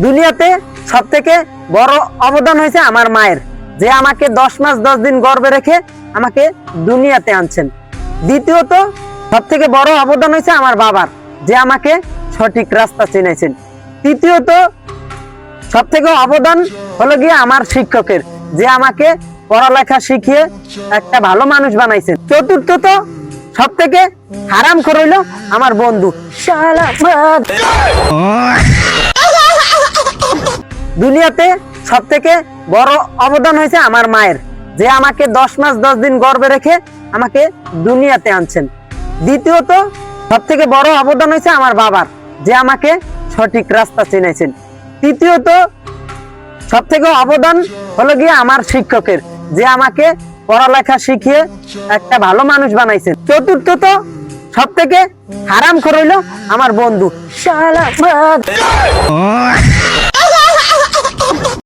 দুনিয়াতে সবথেকে বড় অবদান হয়েছে আমার মায়ের, যে আমাকে 10 মাস 10 দিন গর্ভে রেখে আমাকে দুনিয়াতে আনছেন। দ্বিতীয়ত সবথেকে বড় অবদান হয়েছে আমার বাবার, যে আমাকে সঠিক রাস্তা চিনাইছেন। তৃতীয়ত সবথেকে অবদান হলো গিয়ে আমার শিক্ষকের, যে আমাকে পড়ালেখা শিখিয়ে একটা ভালো মানুষ বানাইছেন। চতুর্থত সবথেকে হারামখোর হইলো আমার বন্ধু। দুনিয়াতে সবথেকে বড় অবদান হয়েছে আমার মায়ের, যে আমাকে 10 মাস 10 দিন গর্ভে রেখে আমাকে দুনিয়াতে আনছেন। দ্বিতীয়ত সবথেকে বড় অবদান হয়েছে আমার বাবার, যে আমাকে সঠিক রাস্তা চিনাইছেন। তৃতীয়ত সবথেকে অবদান হলো গিয়ে আমার শিক্ষকের, যে আমাকে পড়ালেখা শিখিয়ে একটা ভালো মানুষ বানাইছেন। চতুর্থত সবথেকে হারামখোর হইলো আমার বন্ধু।